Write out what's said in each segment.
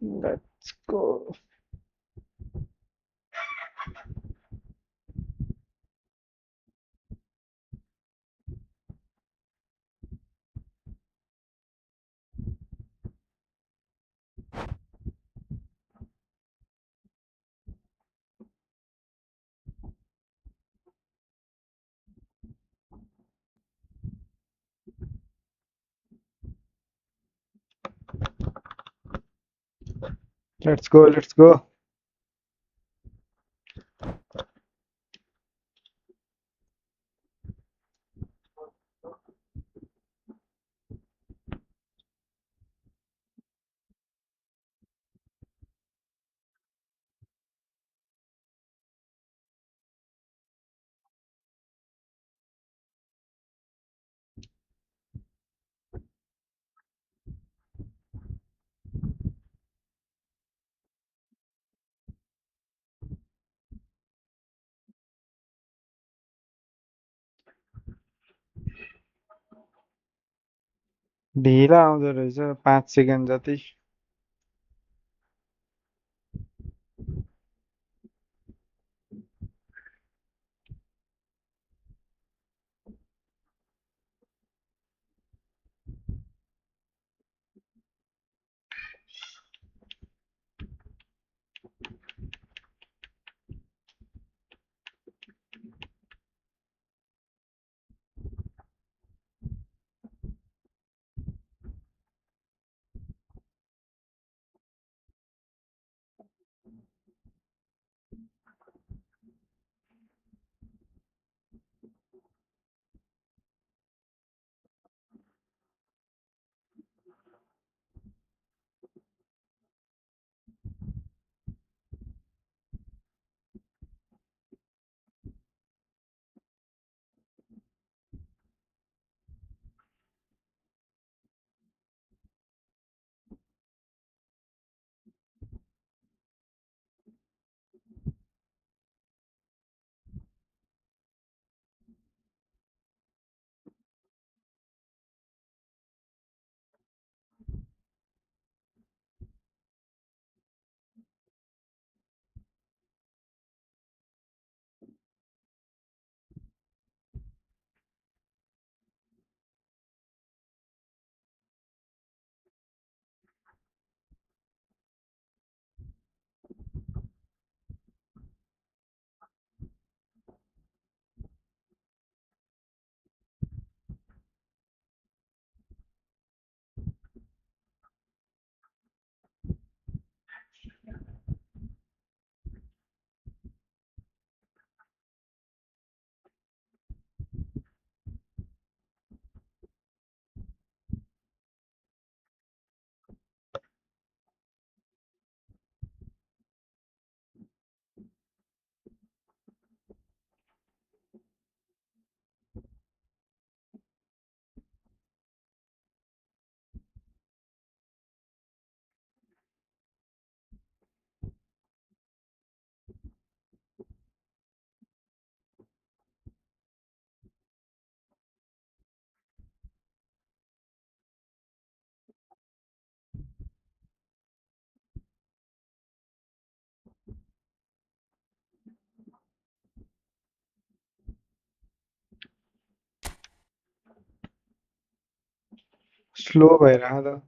Let's go. Let's go. Let's go. ढिला आउँदो रहेछ 5 सेकेन्ड जति स्लो भइरहेको त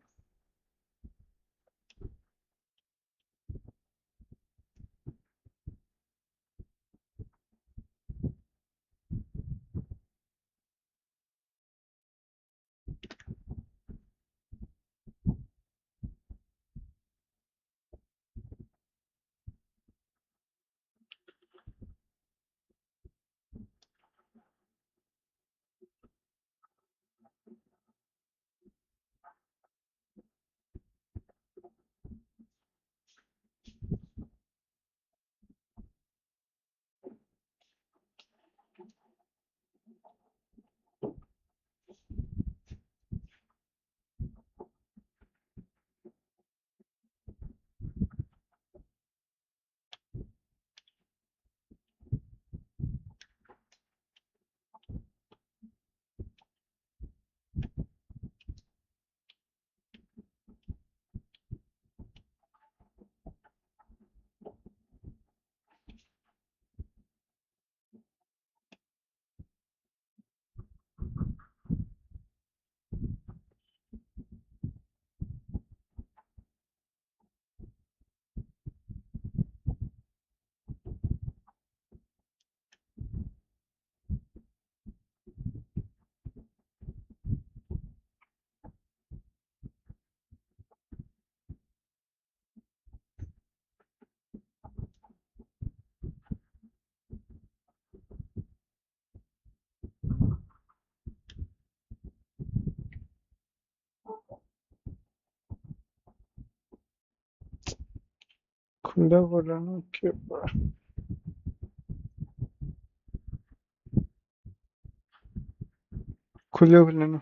खुल्दा परेन के भयो खुल्यो खुलेन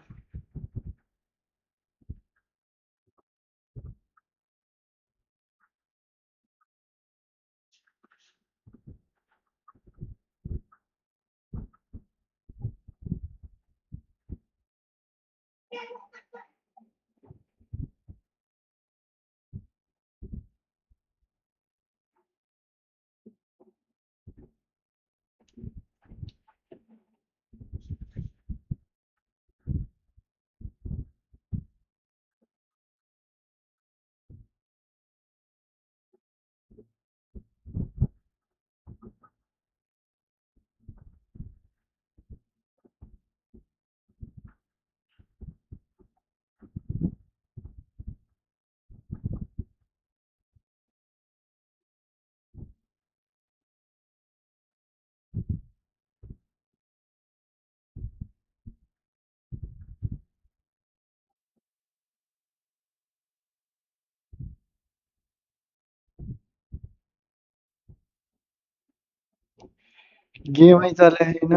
गेमै चले छैन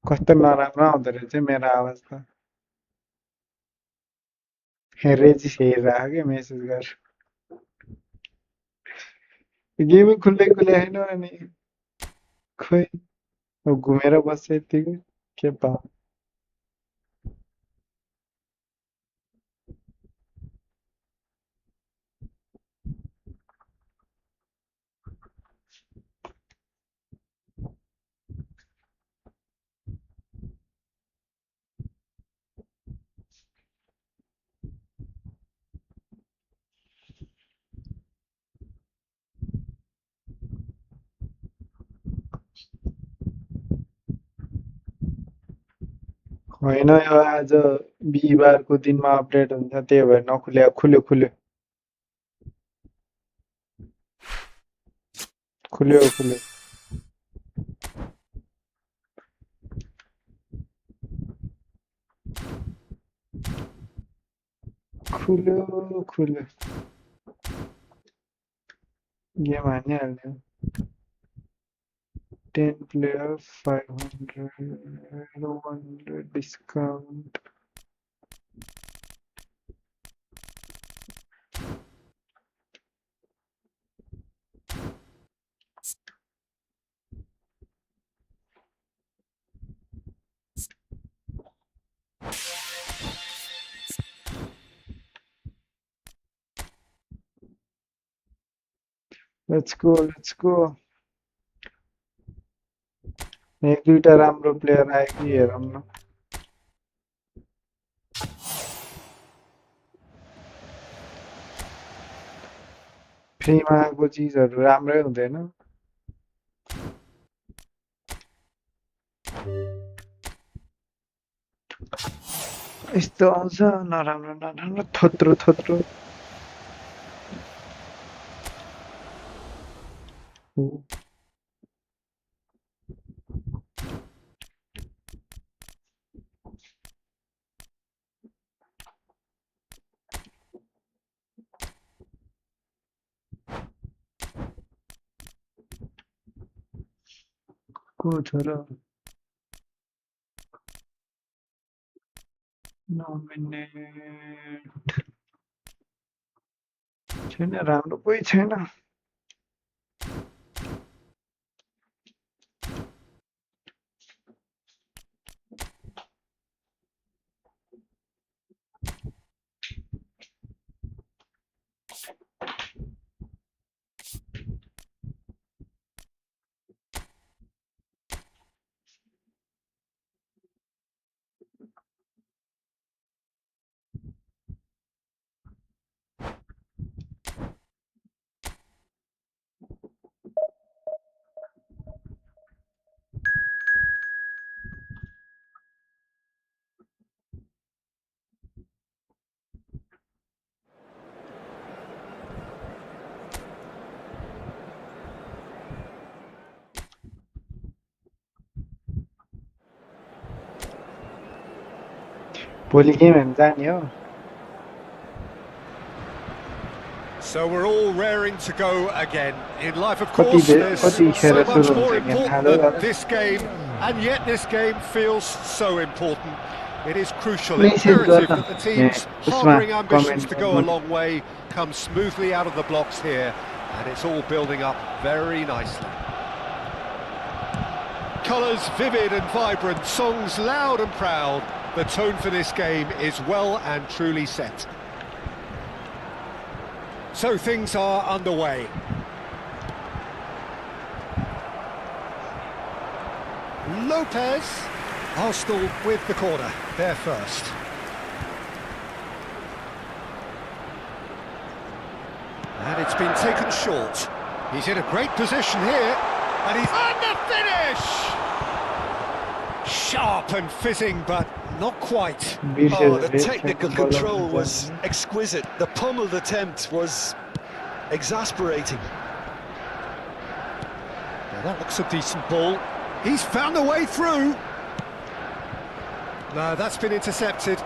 कस्तो नराम्रो आउँदो रहेछ मेरो आवाज त रेजिस हेरिरहेको के मेसेज गर गेमै खुल्दै खुले छैन अनि खोइ अब घुमेर बस्छ यत्तिकै के भयो होइन यो आज बिहिबारको दिनमा अपडेट हुन्छ त्यही भएर नखुले खुल्यो खुल्यो खुल्यो खुल्यो खुल्यो खुल्यो game हानिहाल्यो 10 player 500 100 discount let's go एक दुईटा राम्रो प्लेयर आयो कि हेरौँ न। फ्रीमा आएको चिजहरू राम्रै हुँदैन। यस्तो आउँछ नराम्रो नराम्रो थोत्रो थोत्रो। को छोरो 9 मिनेट छैन, राम्रो कोही छैन। भोलि गेम हेर्न जाने हो। So we're all raring to go again. In life, of कति course, there's Kher so much सुरु more हुन्छ गेम थाहा important छ? than this game, and yet this game feels so important. It is crucial, Message imperative गर्न that the team's उसमा harbouring ambitions comment to go a गर्नु। long way come smoothly out of the blocks here, and it's all building up very nicely. Colours vivid and vibrant, songs loud and proud. The tone for this game is well and truly set. So things are underway. Lopez, Arsenal with the corner, there first. And it's been taken short. He's in a great position here, and he's on the finish! Sharp and fizzing, but not quite. Oh, the technical control was exquisite. The pummeled attempt was exasperating. Now that looks a decent ball. He's found a way through. No, that's been intercepted.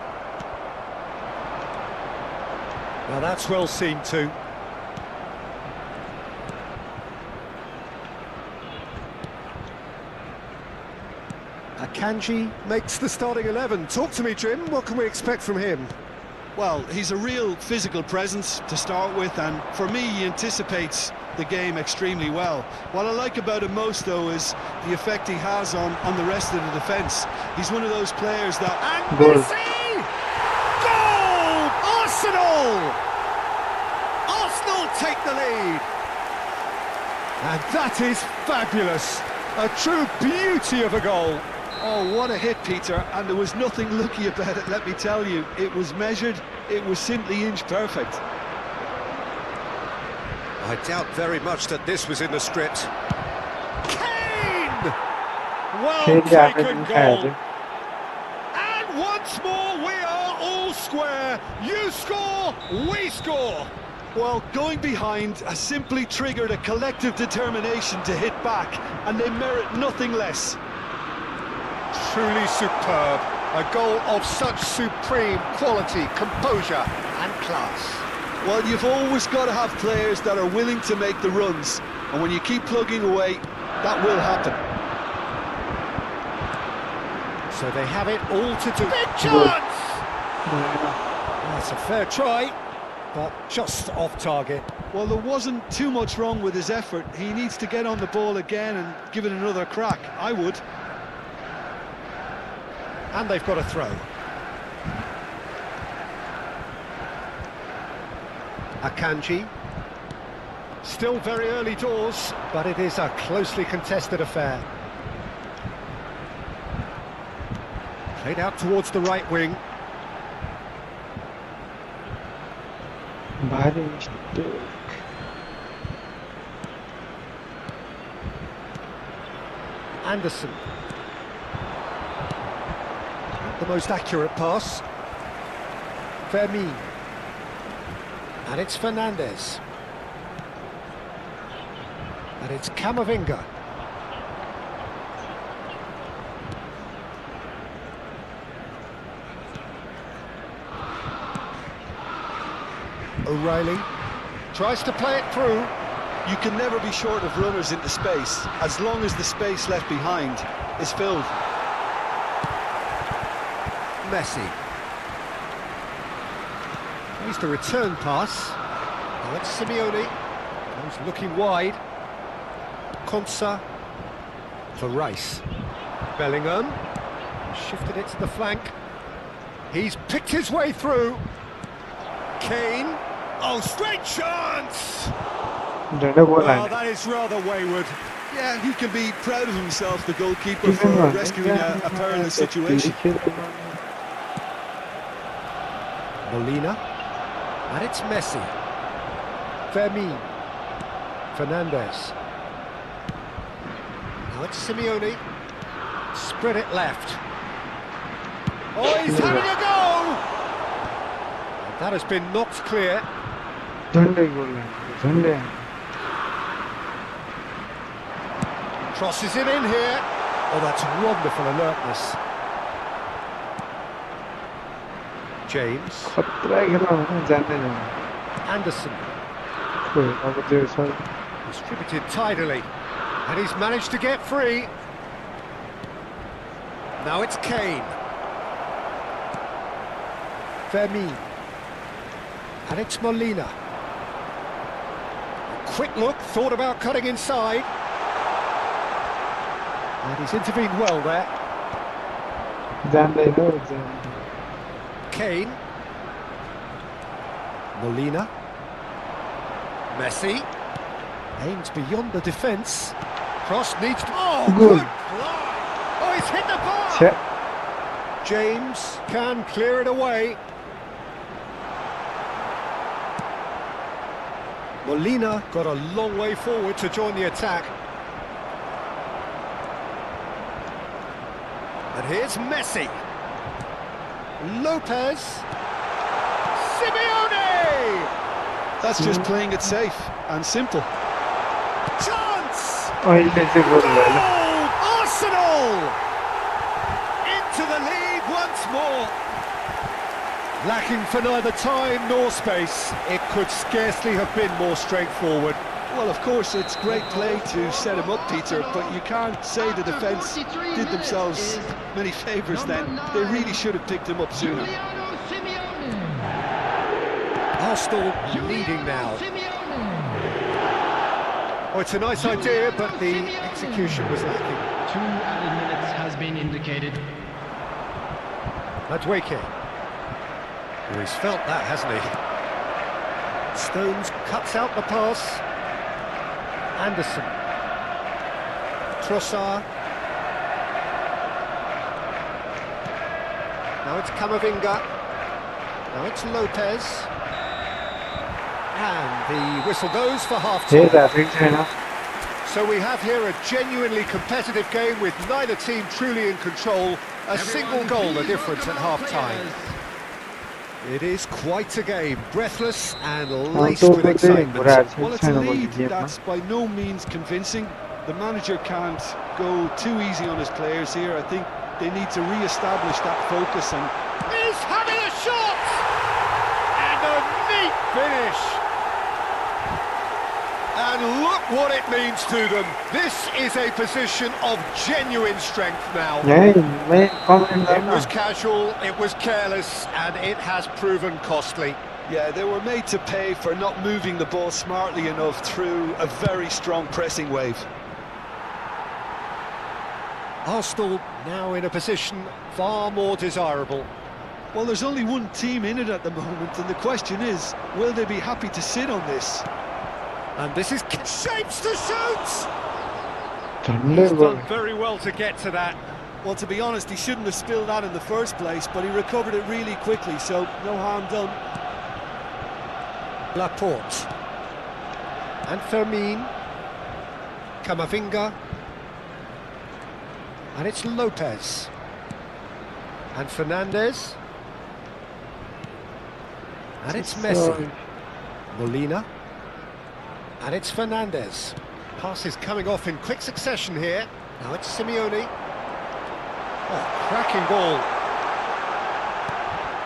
Now that's well seen too. Akanji makes the starting 11. Talk to me, Jim. What can we expect from him? Well, he's a real physical presence to start with, and for me, he anticipates the game extremely well. What I like about him most, though, is the effect he has on the rest of the defence. He's one of those players that... And Messi! Goal! Arsenal! Arsenal take the lead! And that is fabulous. A true beauty of a goal. Oh, what a hit, Peter, and there was nothing lucky about it, let me tell you. It was measured, it was simply inch perfect. I doubt very much that this was in the script. Kane! Well taken goal. And once more we are all square. You score, we score. Well, going behind has simply triggered a collective determination to hit back, and they merit nothing less. Truly superb. A goal of such supreme quality, composure and class. Well, you've always got to have players that are willing to make the runs, and when you keep plugging away, that will happen. So they have it all to do. Big chance! That's a fair try, but just off target. Well, there wasn't too much wrong with his effort. He needs to get on the ball again and give it another crack. I would. And they've got a throw. Akanji. Still very early doors, but it is a closely contested affair. Played out towards the right wing. भारी mistake. Anderson. Not the most accurate pass. Fermin. And it's Fernandez. And it's Camavinga. O'Reilly tries to play it through. You can never be short of runners into space, as long as the space left behind is filled. Messi. Here's the return pass. Now it's Simeone. He's looking wide. Konsa for Rice. Bellingham shifted it to the flank. He's picked his way through. Kane. Oh, straight chance! Well, that is rather wayward. Yeah, he can be proud of himself, the goalkeeper, for rescuing a perilous situation. Molina. And it's Messi. Fermin. Fernandez. Now it's Simeone. Spread it left. Oh, he's having a go! And that has been knocked clear. Crosses it in here. Oh, that's wonderful alertness. James. Anderson. Distributed tidily. And he's managed to get free. Now it's Kane. Fermin. And it's Molina. Quick look, thought about cutting inside. And he's intervened well there. Kane. Molina. Messi. Aims beyond the defence. Cross needs to... Oh, good fly! Oh, he's hit the bar! James can clear it away. Molina got a long way forward to join the attack. And here's Messi. Lopez. Simeone! That's just playing it safe and simple. Chance! Goal! Arsenal! Into the lead once more. Lacking for neither time nor space, it could scarcely have been more straightforward. Well, of course, it's great play to set him up, Peter, but you can't say the defence did themselves many favours then. They really should have picked him up sooner. Arsenal leading now. Oh, it's a nice idea, but the execution was lacking. 2 added minutes has been indicated. Madueke. Oh, he's felt that, hasn't he? Stones cuts out the pass. Anderson. Trossard. Now it's Camavinga. Now it's Lopez. And the whistle goes for half-time. So we have here a genuinely competitive game with neither team truly in control. A single goal the difference at half-time. It is quite a game, breathless and laced with excitement. Well, it's a lead that's by no means convincing. The manager can't go too easy on his players here. I think they need to re-establish that focus. And he's having a shot! And a neat finish! And look what it means to them. This is a position of genuine strength now. It was casual, it was careless, and it has proven costly. Yeah, they were made to pay for not moving the ball smartly enough through a very strong pressing wave. Arsenal now in a position far more desirable. Well, there's only one team in it at the moment, and the question is, will they be happy to sit on this? And this is shapes to shoot! He's done very well to get to that. Well, to be honest, he shouldn't have spilled that in the first place, but he recovered it really quickly, so no harm done. Laporte. And Fermin. Camavinga. And it's Lopez. And Fernandez. And it's Messi. Molina. And it's Fernandez. Passes coming off in quick succession here. Now it's Simeone. Oh, cracking ball.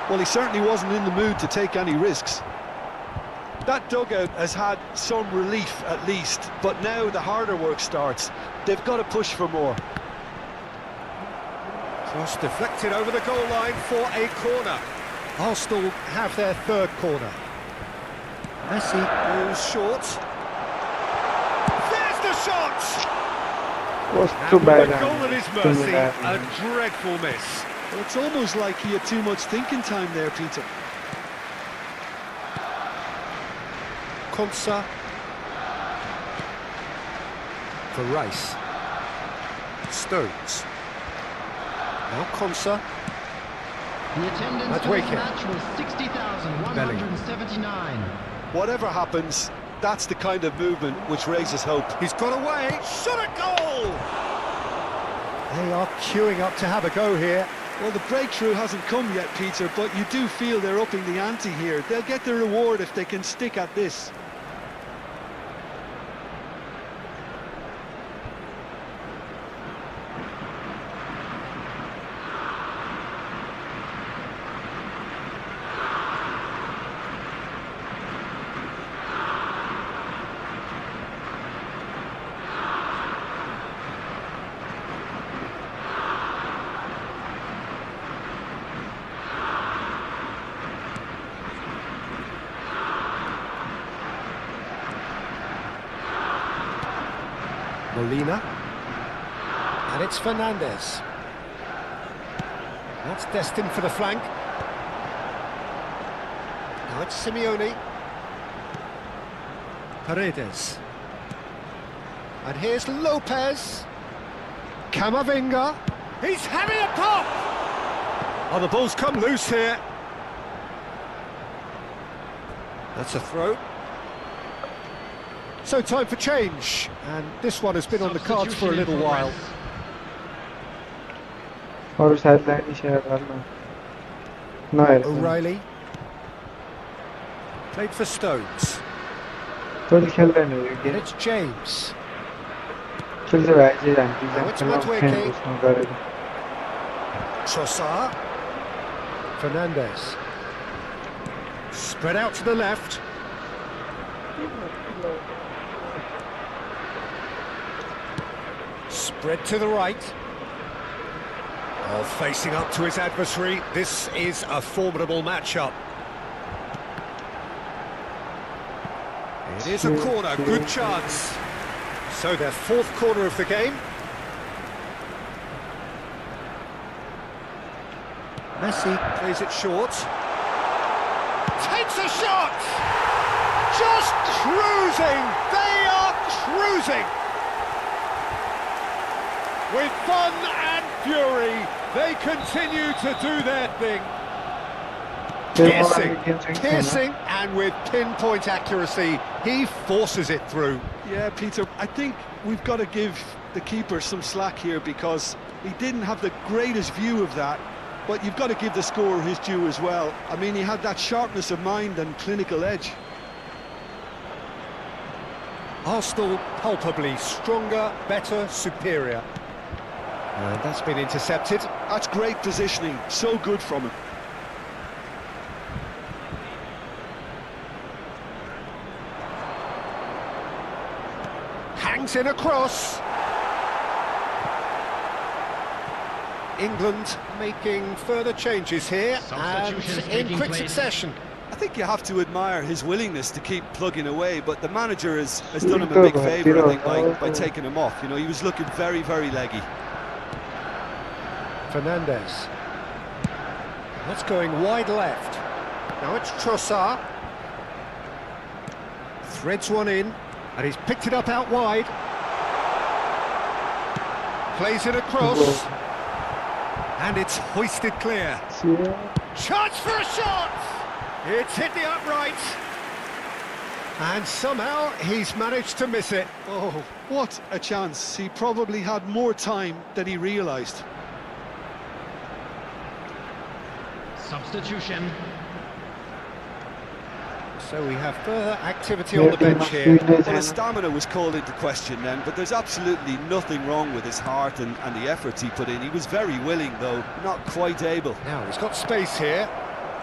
Well, he certainly wasn't in the mood to take any risks. That dugout has had some relief at least, but now the harder work starts. They've got to push for more. Cross deflected over the goal line for a corner. Arsenal have their third corner. Messi goes short. There's the shot! Was And too with bad. the goal at his Too mercy, bad. a dreadful miss. Well, it's almost like he had too much thinking time there, Peter. Konsa. For Rice. Stones. Now Konsa. The attendance for Madueke. this match was 60,179. Whatever happens, that's the kind of movement which raises hope. He's got away. Shot a goal! They are queuing up to have a go here. Well, the breakthrough hasn't come yet, Peter, but you do feel they're upping the ante here. They'll get the reward if they can stick at this. Molina. And it's Fernandez. That's destined for the flank. Now it's Simeone. Paredes. And here's Lopez. Camavinga. He's having a pop! Oh, the ball's come loose here. That's a throw. So time for change, and this one has been on the cards for a little while. और sideline ही share करना. No. O'Reilly. Played for Stones. तो खेल रहे नहीं And ये. it's James. खेल से वैसे जानती Now it's है. Madueke. उसमें करे. Trossard. Fernandez. Spread out to the left. Spread to the right. Oh, facing up to his adversary. This is a formidable matchup. It is a corner, good chance. So their fourth corner of the game. Messi plays it short. Takes a shot! Just cruising! They are cruising! With fun and fury, they continue to do their thing. Piercing, and with pinpoint accuracy, he forces it through. Yeah, Peter, I think we've got to give the keeper some slack here because he didn't have the greatest view of that, but you've got to give the scorer his due as well. I mean, he had that sharpness of mind and clinical edge. Arsenal palpably stronger, better, superior. And that's been intercepted. That's great positioning, so good from him. Hangs in a cross. England making further changes here and Substitutions in taking quick place. succession. I think you have to admire his willingness to keep plugging away, but the manager has done him a big favour, I think, by taking him off. You know, he was looking very, very leggy. Fernandez. That's going wide left. Now it's Trossard. Threads one in, and he's picked it up out wide. Plays it across. And it's hoisted clear. Chance for a shot! It's hit the upright. And somehow he's managed to miss it. Oh, what a chance. He probably had more time than he realised. Substitution. So we have further activity on the bench here. Well, his stamina was called into question then, but there's absolutely nothing wrong with his heart and the efforts he put in. He was very willing, though, not quite able. Now he's got space here.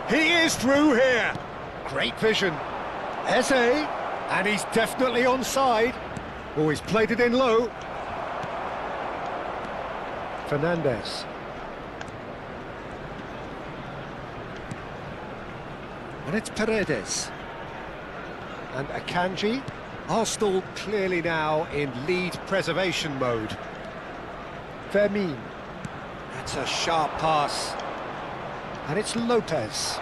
He is through here. Great vision. Eze, and he's definitely onside. Oh, he's played it in low. Fernandez. And it's Paredes. And Akanji. Arsenal clearly now in lead preservation mode. Fermin. That's a sharp pass. And it's Lopez.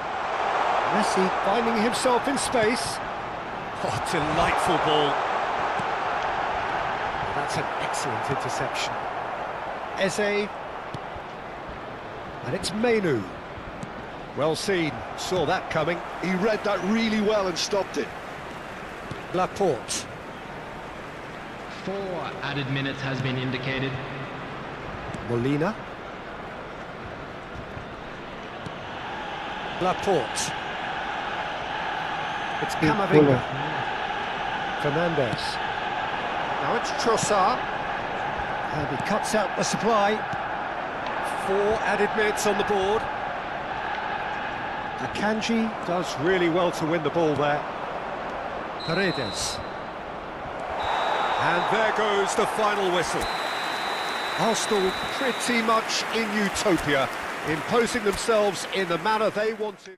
Messi finding himself in space. Oh, delightful ball. That's an excellent interception. Eze. And it's Mainu. Well seen, saw that coming. He read that really well and stopped it. Laporte. 4 added minutes has been indicated. Molina. Laporte. It's Camavinga. Fernandez. Now it's Trossard. And he cuts out the supply. 4 added minutes on the board. Akanji does really well to win the ball there. Paredes. And there goes the final whistle. Arsenal pretty much in utopia, imposing themselves in the manner they wanted.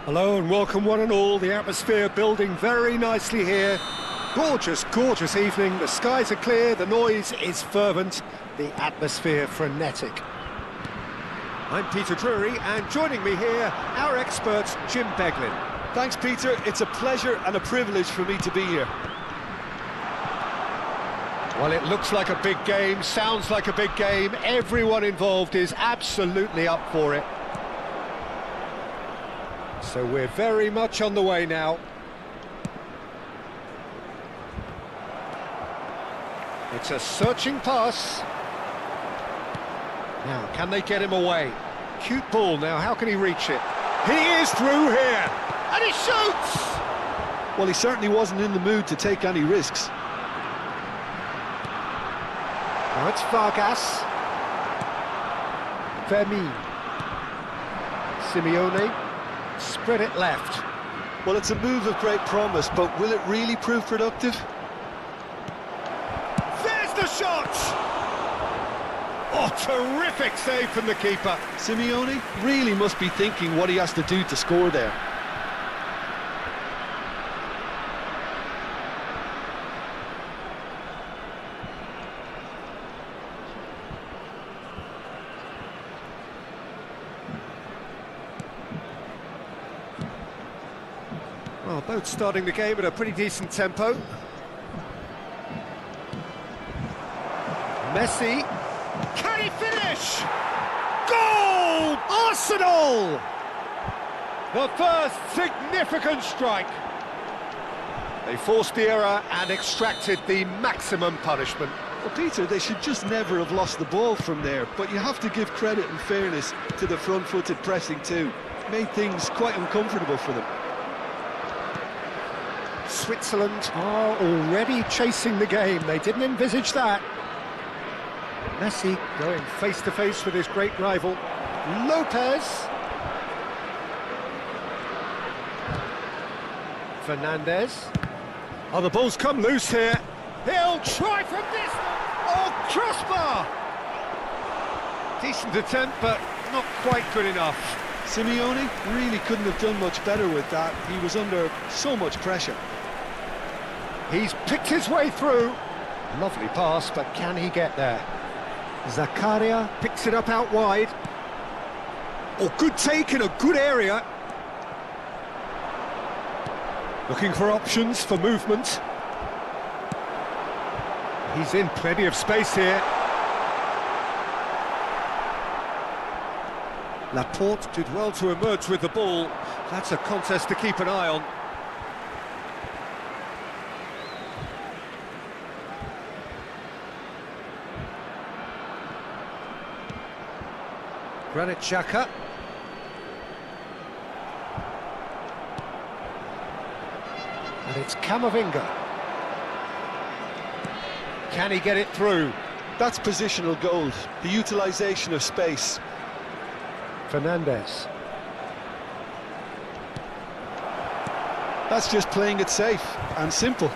Hello and welcome one and all, the atmosphere building very nicely here. Gorgeous, gorgeous evening, the skies are clear, the noise is fervent, the atmosphere frenetic. I'm Peter Drury and joining me here, our expert Jim Beglin. Thanks, Peter. It's a pleasure and a privilege for me to be here. Well, it looks like a big game, sounds like a big game, everyone involved is absolutely up for it. So we're very much on the way now. It's a searching pass. Now, can they get him away? Cute ball now, how can he reach it? He is through here, and he shoots! Well, he certainly wasn't in the mood to take any risks. Now it's Vargas. Vermin. Simeone. Spread it left. Well, it's a move of great promise, but will it really prove productive? There's the shot! Oh, terrific save from the keeper. Simeone really must be thinking what he has to do to score there. Well, both starting the game at a pretty decent tempo. Messi. Can he finish? Goal! Arsenal! The first significant strike. They forced the error and extracted the maximum punishment. Well, Peter, they should just never have lost the ball from there, but you have to give credit and fairness to the front-footed pressing too. Made things quite uncomfortable for them. Switzerland are already chasing the game. They didn't envisage that. Messi going face-to-face with his great rival. Lopez. Fernandez. Oh, the ball's come loose here. He'll try from this. Oh, crossbar! Decent attempt, but not quite good enough. Simeone really couldn't have done much better with that. He was under so much pressure. He's picked his way through. Lovely pass, but can he get there? Zakaria picks it up out wide. Oh, good take in a good area. Looking for options for movement. He's in plenty of space here. Laporte did well to emerge with the ball. That's a contest to keep an eye on. Granit Xhaka. And it's Camavinga. Can he get it through? That's positional gold, the utilisation of space. Fernandez. That's just playing it safe and simple.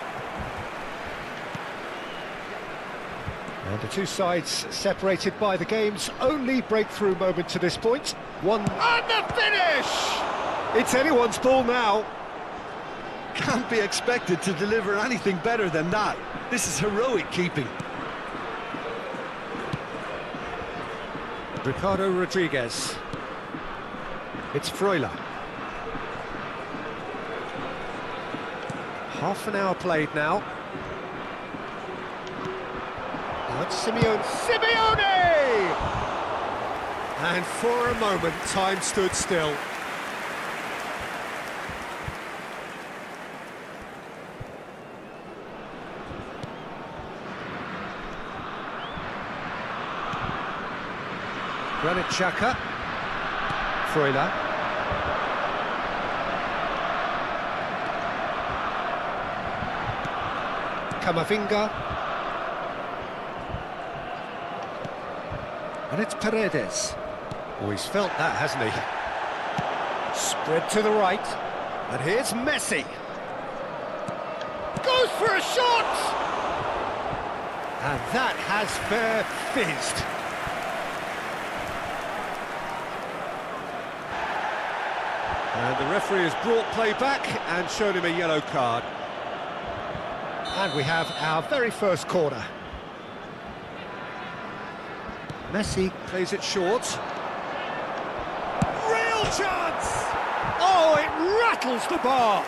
And the two sides separated by the game's only breakthrough moment to this point. One. And the finish! It's anyone's ball now. Can't be expected to deliver anything better than that. This is heroic keeping. Ricardo Rodriguez. It's Freuler. Half an hour played now. Now it's Simeone. Simeone! And for a moment, time stood still. Granit Xhaka. Freuler. Camavinga. And it's Paredes. Oh, he's felt that, hasn't he? Spread to the right. And here's Messi. Goes for a shot! And that has fair fizzed. And the referee has brought play back and shown him a yellow card. And we have our very first corner. Messi plays it short. Real chance! Oh, it rattles the bar!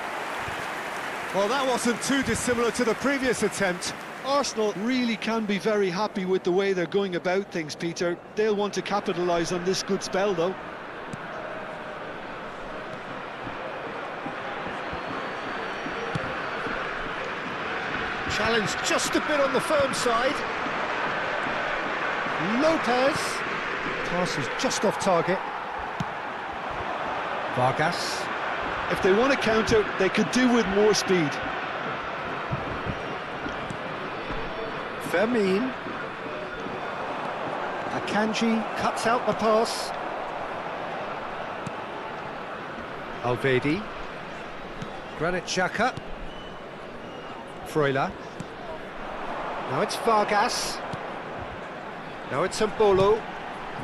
Well, that wasn't too dissimilar to the previous attempt. Arsenal really can be very happy with the way they're going about things, Peter. They'll want to capitalise on this good spell, though. Challenge just a bit on the firm side. Lopez. Pass is just off target. Vargas. If they want to counter, they could do with more speed. Fermin. Akanji cuts out the pass. Alvedi. Granit Xhaka. Freuler. Now it's Vargas. Now it's Mbolo.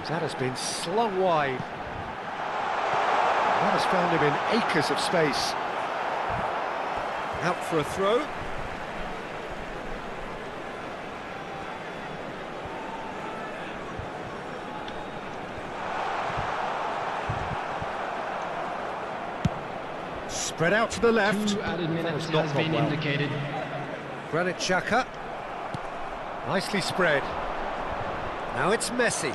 That has been slung wide. That has found him in acres of space. Out for a throw. Spread out to the left. 2 added minutes not has been well. indicated. Granit Xhaka. Nicely spread. Now it's Messi.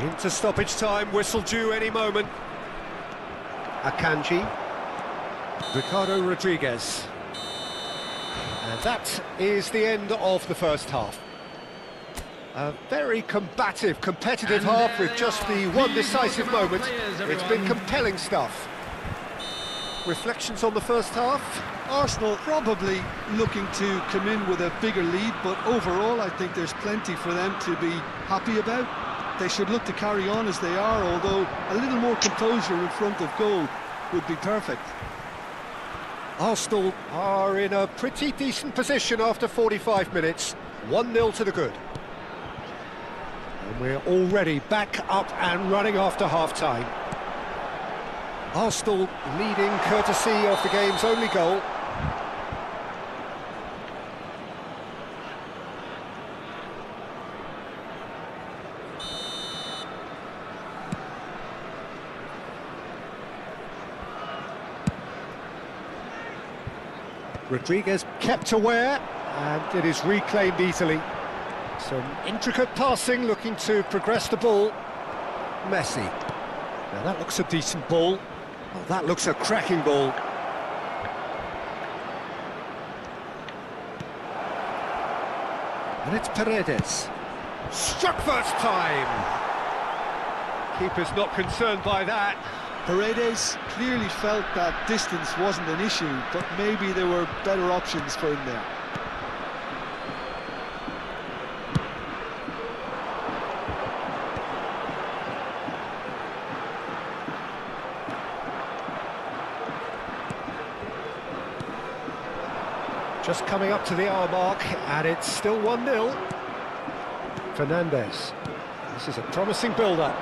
Into stoppage time, whistle due any moment. Akanji. Ricardo Rodriguez. And that is the end of the first half. A very combative, competitive And half with there just they the are. one Big decisive look at our moment. players, It's been everyone. compelling stuff. Reflections on the first half? Arsenal probably looking to come in with a bigger lead, but overall I think there's plenty for them to be happy about. They should look to carry on as they are, although a little more composure in front of goal would be perfect. Arsenal are in a pretty decent position after 45 minutes. 1-0 to the good. And we're already back up and running after half-time. Arsenal leading courtesy of the game's only goal. Rodriguez kept aware, and it is reclaimed easily. Some intricate passing, looking to progress the ball. Messi. Now that looks a decent ball. Oh, that looks a cracking ball. And it's Paredes. Struck first time. Keeper's not concerned by that. Paredes clearly felt that distance wasn't an issue, but maybe there were better options for him there. Just coming up to the hour mark, and it's still 1-0. Fernandes. This is a promising build-up.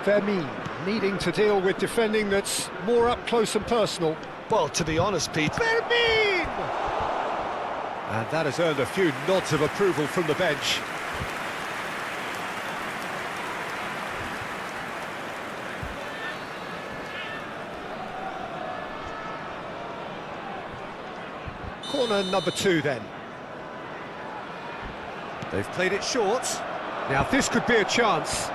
Fermin needing to deal with defending that's more up close and personal. Well, to be honest, Pete, Fermin! And that has earned a few nods of approval from the bench. Corner number 2 then. They've played it short. Now this could be a chance.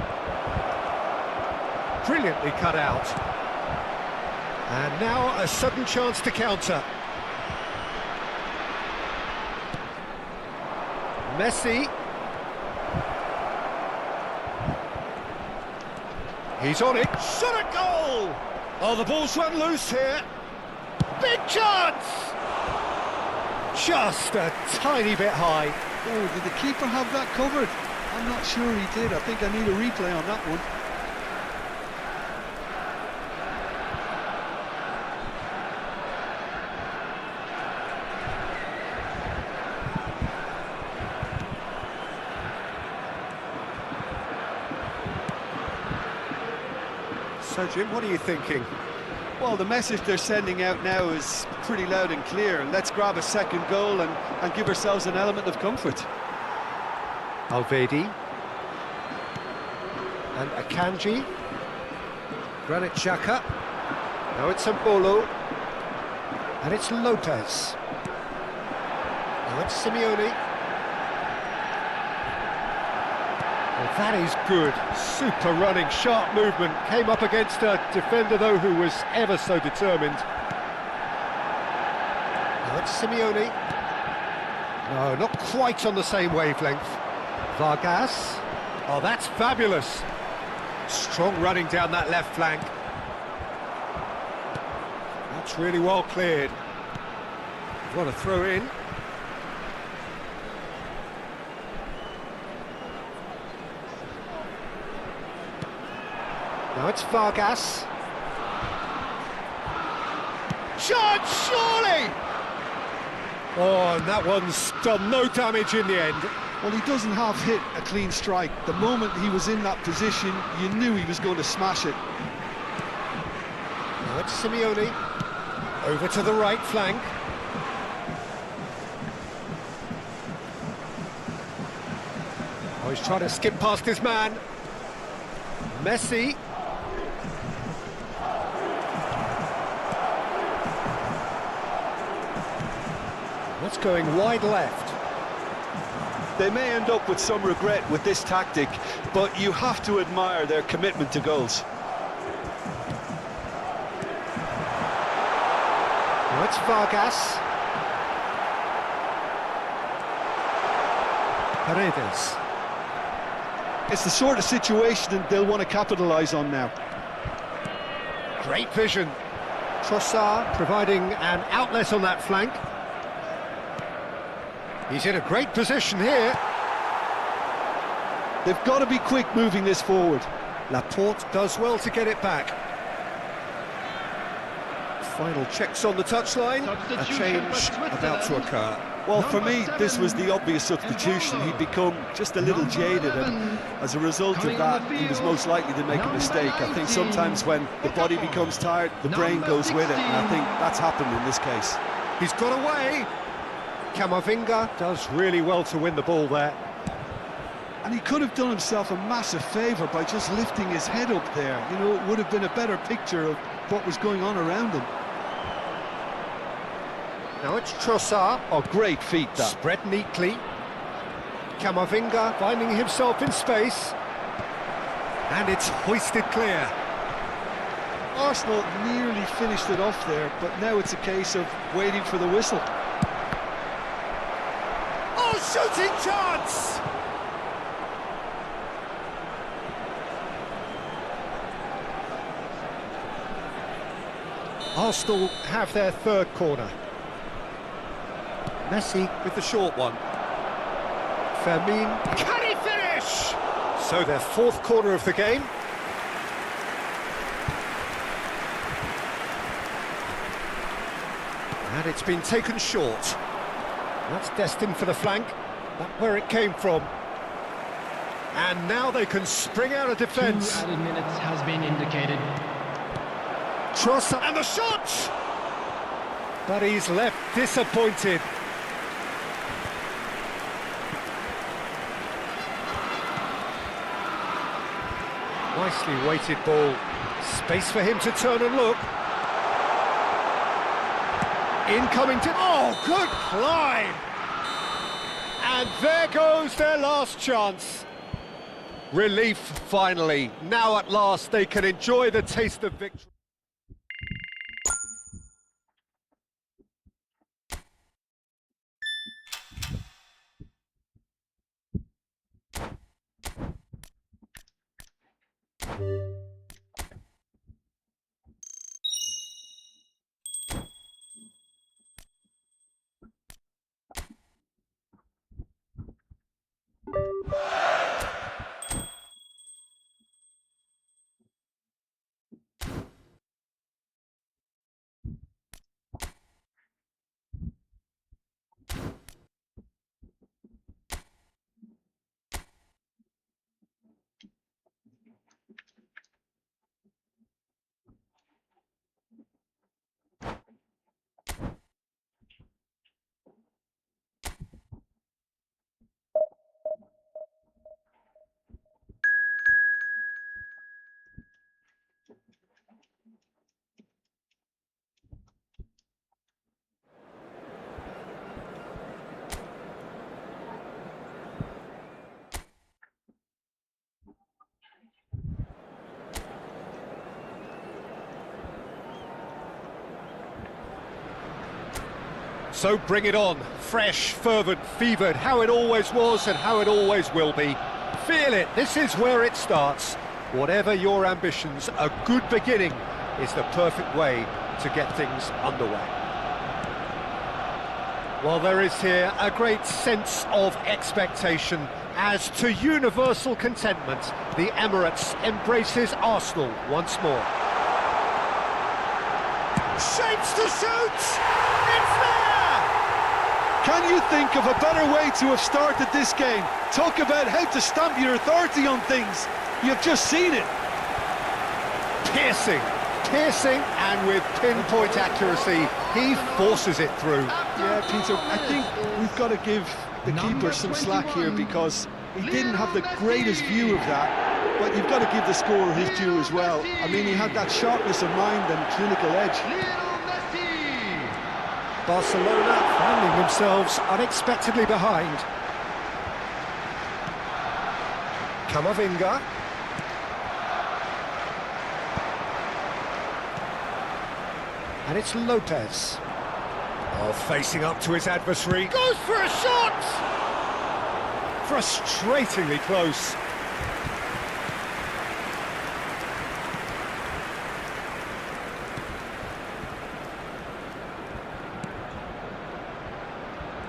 Brilliantly cut out. And now a sudden chance to counter. Messi. He's on it. Shot at goal! Oh, the ball's run loose here. Big chance! Just a tiny bit high. oh, did the keeper have that covered? I'm not sure he did. I think I need a replay on that one. So, Jim, what are you thinking? Well, the message they're sending out now is pretty loud and clear. Let's grab a second goal and give ourselves an element of comfort. Alvedi. And Akanji. Granit Xhaka. Now it's Mbolo. And it's Lopez. Now it's Simeone. Well, that is good. Super running, sharp movement. Came up against a defender, though, who was ever so determined. Now it's Simeone. No, not quite on the same wavelength. Vargas. Oh, that's fabulous. Strong running down that left flank. That's really well cleared. What a throw in. Now it's Vargas. Shot, surely! Oh, and that one's done no damage in the end. Well, he doesn't have hit a clean strike. The moment he was in that position, you knew he was going to smash it. Now it's Simeone. Over to the right flank. Oh, he's trying to skip past his man. Messi. That's going wide left. They may end up with some regret with this tactic, but you have to admire their commitment to goals. Now it's Vargas. Paredes. It's the sort of situation that they'll want to capitalise on now. Great vision. Trossard providing an outlet on that flank. He's in a great position here. They've got to be quick moving this forward. Laporte does well to get it back. Final checks on the touchline. A change about to occur. Well, for me, this was the obvious substitution. He'd become just a little jaded, and as a result of that, he was most likely to make a mistake. I think sometimes when the body becomes tired, the brain goes with it, and I think that's happened in this case. He's got away. Camavinga does really well to win the ball there. And he could have done himself a massive favour by just lifting his head up there. You know, it would have been a better picture of what was going on around him. Now it's Trossard. Oh, great feat that. Spread neatly. Camavinga finding himself in space. And it's hoisted clear. Arsenal nearly finished it off there, but now it's a case of waiting for the whistle. Oh, shooting chance! Arsenal have their third corner. Messi with the short one. Fermin. Can he finish? So their fourth corner of the game. And it's been taken short. That's destined for the flank. That's where it came from. And now they can spring out of defence. 2 added minutes has been indicated. Trossard and the shot! But he's left disappointed. Nicely weighted ball. Space for him to turn and look. Incoming to... Oh, good climb! And there goes their last chance. Relief, finally. Now at last they can enjoy the taste of victory. So bring it on, fresh, fervent, fevered, how it always was and how it always will be. Feel it, this is where it starts. Whatever your ambitions, a good beginning is the perfect way to get things underway. Well, there is here a great sense of expectation as to universal contentment. The Emirates embraces Arsenal once more. Shapes to shoot! It's there! Can you think of a better way to have started this game? Talk about how to stamp your authority on things. You've just seen it. Piercing, and with pinpoint accuracy, he forces it through. Yeah, Peter, I think we've got to give the keeper some slack here because he didn't have the greatest view of that, but you've got to give the scorer his due as well. I mean, he had that sharpness of mind and clinical edge. Barcelona finding themselves unexpectedly behind. Camavinga. And it's Lopez. Oh, facing up to his adversary. Goes for a shot! Frustratingly close.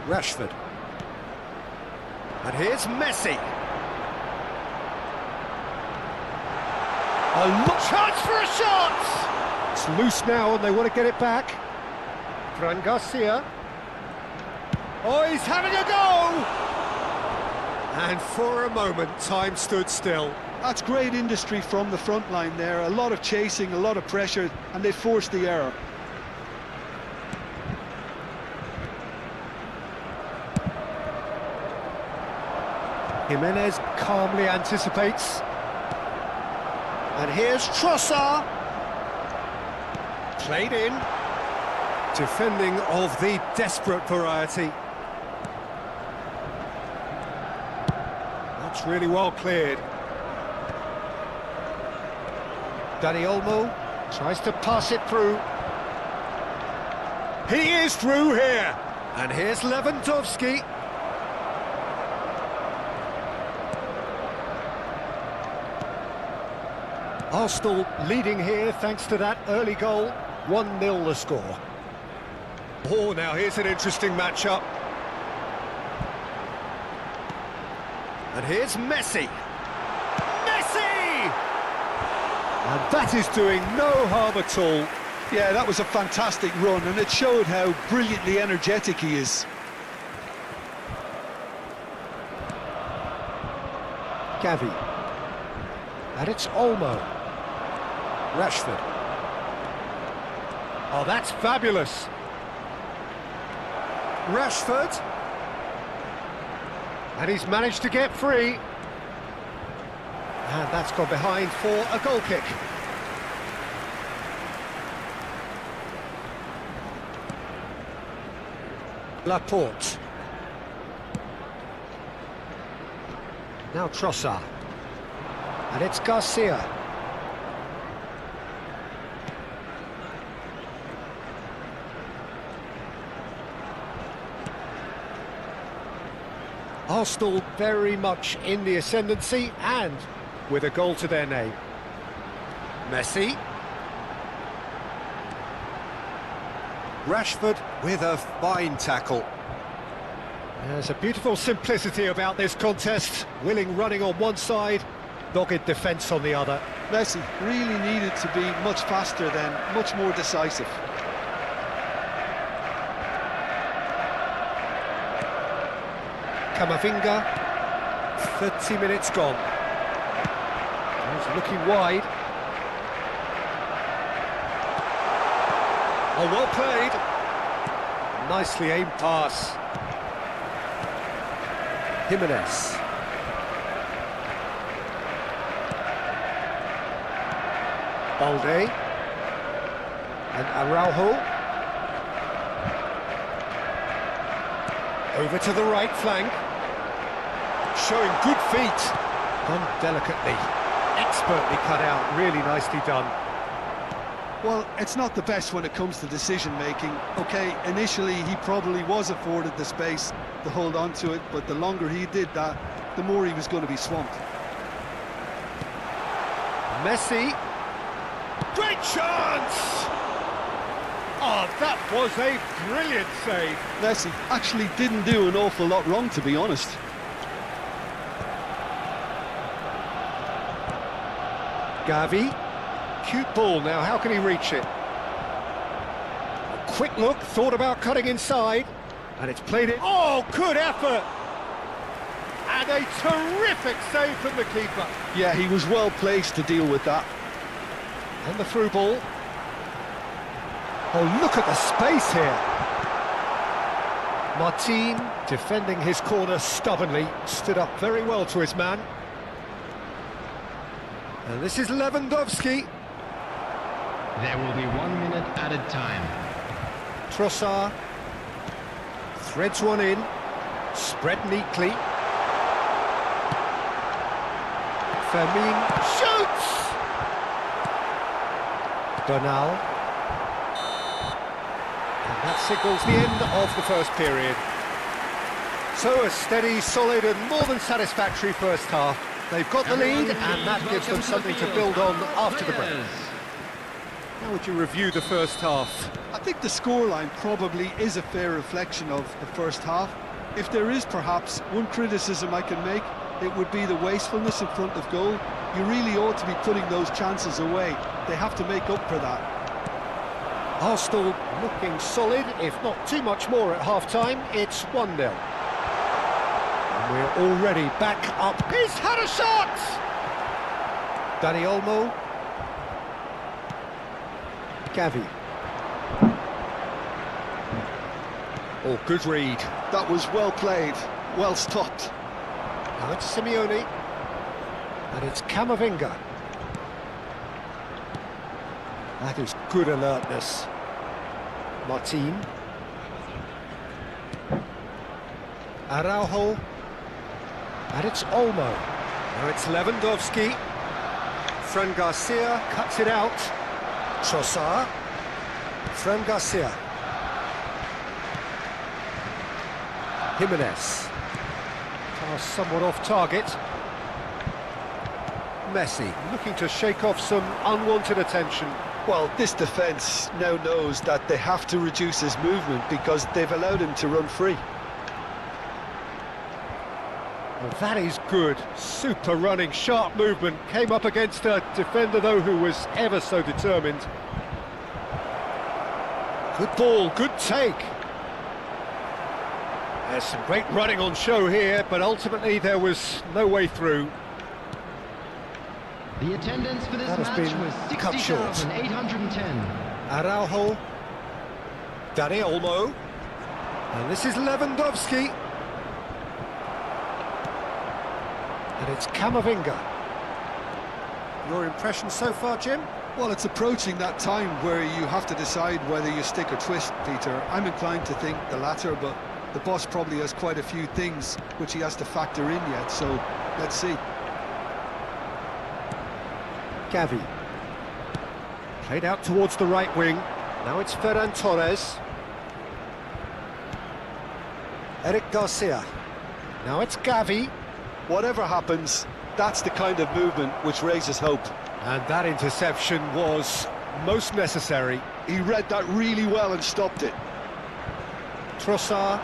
Rashford. And here's Messi. A chance for a shot! It's loose now and they want to get it back. Fran Garcia. Oh, he's having a go! And for a moment, time stood still. That's great industry from the front line there. A lot of chasing, a lot of pressure, and they forced the error. Jimenez calmly anticipates. And here's Trossard. Played in. Defending of the desperate variety. That's really well cleared. Dani Olmo tries to pass it through. He is through here. And here's Lewandowski. Arsenal leading here thanks to that early goal. 1-0 the score. Oh, now here's an interesting matchup. And here's Messi. Messi! And that is doing no harm at all. Yeah, that was a fantastic run, and it showed how brilliantly energetic he is. Gavi. And it's Olmo. Rashford. Oh, that's fabulous. Rashford. And he's managed to get free. And that's gone behind for a goal kick. Laporte. Now Trossard. And it's Garcia. Arsenal very much in the ascendancy and with a goal to their name. Messi. Rashford with a fine tackle. There's a beautiful simplicity about this contest. Willing running on one side, dogged defence on the other. Messi really needed to be much faster then, much more decisive. Camavinga, 30 minutes gone. He's looking wide. Oh, well played. Nicely aimed pass. Jimenez. Balde. And Araujo. Over to the right flank. Showing good feet. Done delicately. Expertly cut out. Really nicely done. Well, it's not the best when it comes to decision-making. OK, initially he probably was afforded the space to hold on to it, but the longer he did that, the more he was going to be swamped. Messi. Great chance! Oh, that was a brilliant save. Messi actually didn't do an awful lot wrong, to be honest. Gavi. Cute ball now, how can he reach it? A quick look, thought about cutting inside. And it's played it. Oh, good effort! And a terrific save from the keeper. Yeah, he was well placed to deal with that. And the through ball. Oh, look at the space here. Martin, defending his corner stubbornly, stood up very well to his man. And this is Lewandowski. There will be 1 minute added time. Trossard threads one in, spread neatly. Fermin shoots! Bernal. And that signals the end of the first period. So a steady, solid and more than satisfactory first half. They've got the lead and that gives them something to build on after the break. How would you review the first half? I think the scoreline probably is a fair reflection of the first half. If there is perhaps one criticism I can make, it would be the wastefulness in front of goal. You really ought to be putting those chances away. They have to make up for that. Arsenal looking solid, if not too much more at half-time. It's 1-0. And we're already back up. He's had a shot! Dani Olmo. Gavi. Oh, good read. That was well played, well stopped. Now it's Simeone. And it's Camavinga. That is good alertness. Martin. Araujo. And it's Olmo. Now it's Lewandowski. Fran Garcia cuts it out. Trossard. Fran Garcia. Jimenez. Pass somewhat off target. Messi looking to shake off some unwanted attention. Well, this defence now knows that they have to reduce his movement because they've allowed him to run free. Well, that is good. Super running, sharp movement. Came up against a defender, though, who was ever so determined. Good ball, good take. There's some great running on show here, but ultimately there was no way through. The attendance for this That has match been was cut short. 60,810. Araujo. Dani Olmo. And this is Lewandowski. And it's Camavinga. Your impression so far, Jim? Well, it's approaching that time where you have to decide whether you stick or twist, Peter. I'm inclined to think the latter, but the boss probably has quite a few things which he has to factor in yet, so let's see. Gavi. Played out towards the right wing. Now it's Ferran Torres. Eric Garcia. Now it's Gavi. Whatever happens, that's the kind of movement which raises hope. And that interception was most necessary. He read that really well and stopped it. Trossard.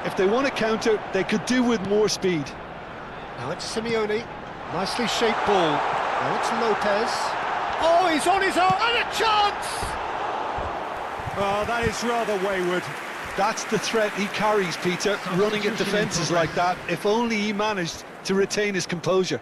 If they want to counter, they could do with more speed. Now it's Simeone. Nicely shaped ball. Now it's Lopez. Oh, he's on his own, and a chance! Oh, that is rather wayward. That's the threat he carries, Peter, running at defences like that, if only he managed to retain his composure.